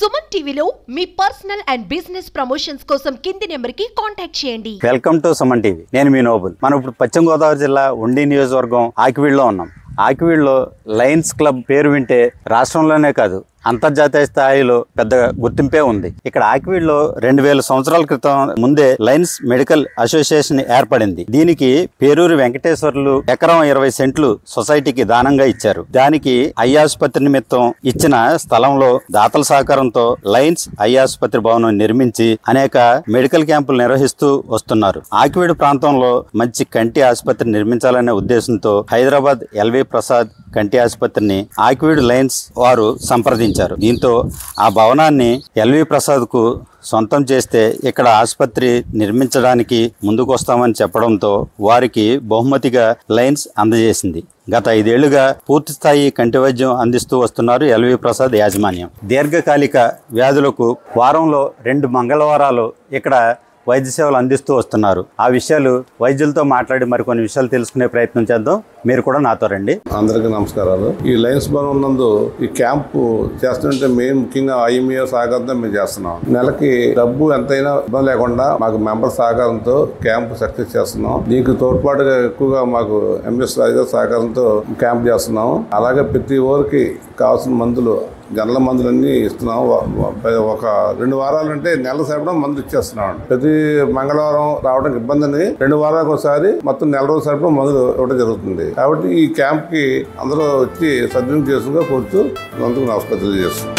సుమన్ టీవీలో మీ personal and business promotions కోసం కింది నెంబర్కి కాంటాక్ట్ చేయండి. Welcome to Suman TV. నేను మీ నోబుల్. మనం ఇప్పుడు పశ్చిమ గోదావరి జిల్లా ఉండి నియోజకవర్గం ఆకివీడులో ఉన్నాం. ఆకివీడులో లయన్స్ క్లబ్ పేరు వింటే రాష్ట్రంలోనే కాదు అంతర్జాతీయ స్థాయిలో పెద్ద గుర్తింపే ఉంది. ఇక్కడ ఆకివీడులో 2000 సంవత్సరాల క్రితం ముందే లయన్స్ మెడికల్ అసోసియేషన్ ఏర్పడింది. దీనికి పేరూరి వెంకటేశ్వర్లు ఎకరం 20 సెంట్లు సొసైటీకి దానంగా ఇచ్చారు. దానికి ఐ ఆసుపత్రి నిమిత్తం ఇచ్చిన స్థలంలో దాతల సహకారంతో లయన్స్ ఐ ఆసుపత్రి భవనం నిర్మించి అనేక మెడికల్ క్యాంపులు నిర్వహిస్తూ వస్తున్నారు. ఆకివీడు ప్రాంతంలో మంచి కంటి ఆసుపత్రి నిర్మించాలనే ఉద్దేశంతో హైదరాబాద్ ఎల్వి ప్రసాద్ కంటి ఆసుపత్రిని ఆకివీడు లయన్స్ వారు సంప్రదించారు. దీంతో ఆ భవనాన్ని ఎల్వి ప్రసాద్ కు సొంతం చేస్తే ఇక్కడ ఆసుపత్రి నిర్మించడానికి ముందుకొస్తామని చెప్పడంతో వారికి బహుమతిగా లయన్స్ అందజేసింది. గత 5 ఏళ్లుగా పూర్తి స్థాయి కంటి వైద్యం అందిస్తూ వస్తున్నారు ఎల్వి ప్రసాద్ యాజమాన్యం. దీర్ఘకాలిక వ్యాధులకు వారంలో 2 మంగళవారాలు ఇక్కడ వైద్య సేవలు అందిస్తూ వస్తున్నారు. ఆ విషయాలు వైద్యులతో మాట్లాడి మరికొన్ని విషయాలు తెలుసుకునే ప్రయత్నం చేద్దాం. మీరు కూడా నాతో రండి. అందరికీ నమస్కారాలు. ఈ లయన్స్ భవనం నందు ఈ క్యాంపు చేస్తుంటే మేము ముఖ్యంగా ఐఎంఏ సహకారంతో మేము చేస్తున్నాం. నెలకి డబ్బు ఎంతైనా ఇబ్బంది లేకుండా మాకు మెంబర్ సహకారంతో క్యాంపు సక్సెస్ చేస్తున్నాం. దీనికి తోడ్పాటుగా ఎక్కువగా మాకు ఎంఎస్ రాజు సహకారంతో క్యాంప్ చేస్తున్నాం. అలాగే ప్రతి ఊరికి కావాల్సిన మందులు గంటల మందులన్నీ ఇస్తున్నాం. ఒక 2 వారాలంటే నెల సరిపడా మందులు ఇచ్చేస్తున్నాం. ప్రతి మంగళవారం రావడానికి ఇబ్బంది అని 2 వారాలకు ఒకసారి మొత్తం నెల రోజుల సరిపడా మందులు ఇవ్వడం జరుగుతుంది. కాబట్టి ఈ క్యాంప్ కి అందరూ వచ్చి సద్వినియోగం చేసుకుని కోరుతూ అందుకు నమస్కారం తెలియజేస్తున్నాం.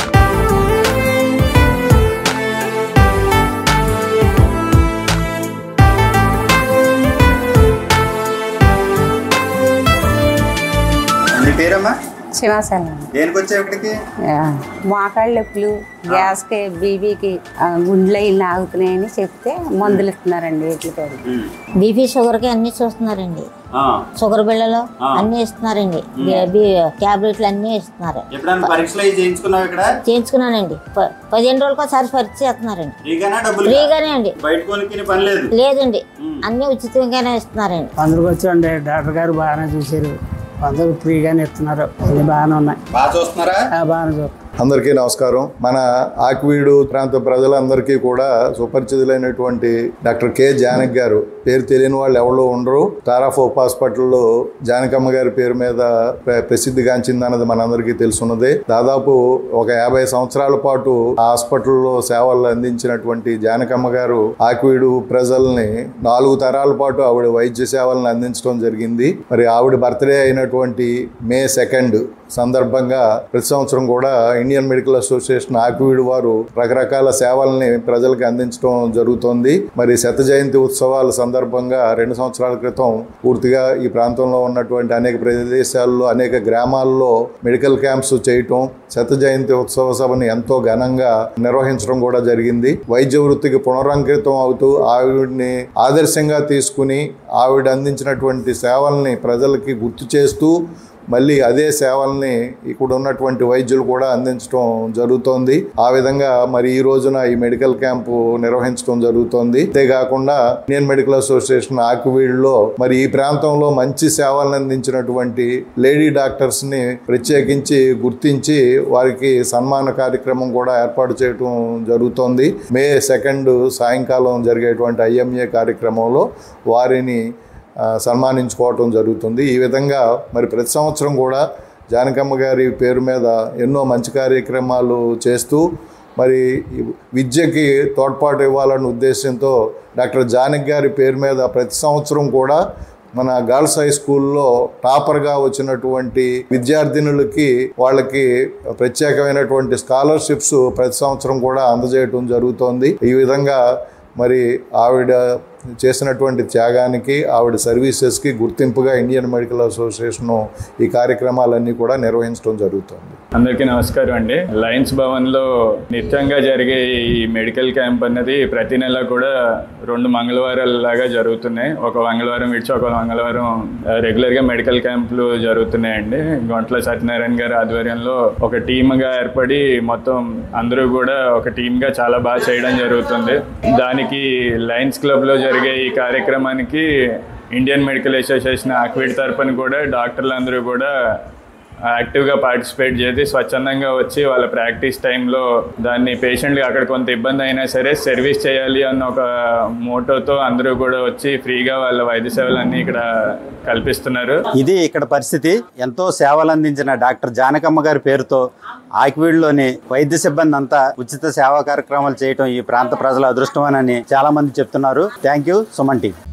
పేరమ్మా శివాసనం. దేనికి వచ్చావు ఇక్కడికి? మోకాళ్ళ నొప్పులు, గ్యాస్కి, బీపీకి గుండెలు ఇల్లు ఆగుతున్నాయని చెప్తే మందులు ఇస్తున్నారండి. వీటికి బీపీ షుగర్కి అన్ని చూస్తున్నారండి. షుగర్ బిళ్ళలు అన్ని ఇస్తున్నారండి. టాబ్లెట్లు అన్ని ఇస్తున్నారు. చేయించుకున్నానండి. 15 రోజులకు ఒకసారి పరీక్ష చేస్తున్నారండి. ఫ్రీగానే అండి, లేదండి, అన్ని ఉచితంగానే ఇస్తున్నారండి. అందరికి వచ్చండి. డాక్టర్ గారు బాగానే చూసారు. అందరూ ఫ్రీగానే ఇస్తున్నారు. అన్ని బాగానే ఉన్నాయి. బాగానే చూస్తున్నారు. అందరికీ నమస్కారం. మన ఆకివీడు ప్రాంత ప్రజలందరికీ కూడా సుపరిచితులైనటువంటి డాక్టర్ కె జానకి గారు, పేరు తెలియని వాళ్ళు ఎవరో ఉండరు. తారాఫ్ హోప్ హాస్పిటల్లో జానకమ్మ గారి పేరు మీద ప్రసిద్ధిగాంచిందన్నది మనందరికీ తెలుసున్నదే. దాదాపు ఒక 50 సంవత్సరాల పాటు ఆ హాస్పిటల్లో సేవలు అందించినటువంటి జానకమ్మ గారు ఆకివీడు ప్రజల్ని 4 తరాల పాటు ఆవిడ వైద్య సేవలను అందించడం జరిగింది. మరి ఆవిడ బర్త్డే అయినటువంటి May 2 సందర్భంగా ప్రతి సంవత్సరం కూడా ఇండియన్ మెడికల్ అసోసియేషన్ ఆకివీడు వారు రకరకాల సేవల్ని ప్రజలకు అందించడం జరుగుతోంది. మరి శత జయంతి ఉత్సవాల సందర్భంగా 2 సంవత్సరాల క్రితం పూర్తిగా ఈ ప్రాంతంలో ఉన్నటువంటి అనేక ప్రదేశాల్లో, అనేక గ్రామాల్లో మెడికల్ క్యాంప్స్ చేయటం, శత జయంతి ఉత్సవ సభని ఎంతో ఘనంగా నిర్వహించడం కూడా జరిగింది. వైద్య వృత్తికి పునరంకితం అవుతూ ఆవిడని ఆదర్శంగా తీసుకుని ఆవిడ అందించినటువంటి సేవల్ని ప్రజలకి గుర్తు చేస్తూ మళ్ళీ అదే సేవల్ని ఇక్కడ ఉన్నటువంటి వైద్యులు కూడా అందించడం జరుగుతోంది. ఆ విధంగా మరి ఈ రోజున ఈ మెడికల్ క్యాంపు నిర్వహించడం జరుగుతోంది. అంతేకాకుండా ఇండియన్ మెడికల్ అసోసియేషన్ ఆకివీడులో మరి ఈ ప్రాంతంలో మంచి సేవలను అందించినటువంటి లేడీ డాక్టర్స్ ని ప్రత్యేకించి గుర్తించి వారికి సన్మాన కార్యక్రమం కూడా ఏర్పాటు చేయడం జరుగుతోంది. May 2 సాయంకాలం జరిగేటువంటి IMA కార్యక్రమంలో వారిని సన్మానించుకోవటం జరుగుతుంది. ఈ విధంగా మరి ప్రతి సంవత్సరం కూడా జానకమ్మ గారి పేరు మీద ఎన్నో మంచి కార్యక్రమాలు చేస్తూ మరి విద్యకి తోడ్పాటు ఇవ్వాలన్న ఉద్దేశంతో డాక్టర్ జానకి గారి పేరు మీద ప్రతి సంవత్సరం కూడా మన గర్ల్స్ హై స్కూల్లో టాపర్గా వచ్చినటువంటి విద్యార్థినులకి వాళ్ళకి ప్రత్యేకమైనటువంటి స్కాలర్షిప్స్ ప్రతి సంవత్సరం కూడా అందజేయటం జరుగుతోంది. ఈ విధంగా మరి ఆవిడ చేసినటువంటి త్యాగానికి, ఆవిడ సర్వీసెస్కి గుర్తింపుగా ఇండియన్ మెడికల్ అసోసియేషన్ ఈ కార్యక్రమాలన్నీ కూడా నిర్వహించడం జరుగుతుంది. అందరికీ నమస్కారం అండి. లయన్స్ భవన్లో నిత్యంగా జరిగే ఈ మెడికల్ క్యాంప్ అన్నది ప్రతి నెల కూడా 2 మంగళవారాల లాగా జరుగుతున్నాయి. ఒక మంగళవారం విడిచి ఒక మంగళవారం రెగ్యులర్గా మెడికల్ క్యాంపులు జరుగుతున్నాయండి. గొంట్ల సత్యనారాయణ గారి ఆధ్వర్యంలో ఒక టీమ్గా ఏర్పడి మొత్తం అందరూ కూడా ఒక టీమ్గా చాలా బాగా చేయడం జరుగుతుంది. దానికి లయన్స్ క్లబ్లో జరిగే ఈ కార్యక్రమానికి ఇండియన్ మెడికల్ అసోసియేషన్ ఆకివీడు తరపున కూడా డాక్టర్లు అందరూ కూడా యాక్టివ్గా పార్టిసిపేట్ చేసి స్వచ్ఛందంగా వచ్చి వాళ్ళ ప్రాక్టీస్ టైంలో దాన్ని పేషెంట్కి అక్కడ కొంత ఇబ్బంది అయినా సరే సర్వీస్ చేయాలి అన్న ఒక మోటోతో అందరూ కూడా వచ్చి ఫ్రీగా వాళ్ళ వైద్య సేవలన్నీ ఇక్కడ కల్పిస్తున్నారు. ఇది ఇక్కడ పరిస్థితి. ఎంతో సేవలు అందించిన డాక్టర్ జానకమ్మ గారి పేరుతో ఆకివీడులోని వైద్య సిబ్బంది అంతా ఉచిత సేవా కార్యక్రమాలు చేయటం ఈ ప్రాంత ప్రజల అదృష్టమని చాలా మంది చెప్తున్నారు. Thank you. సుమన్ టీవీ.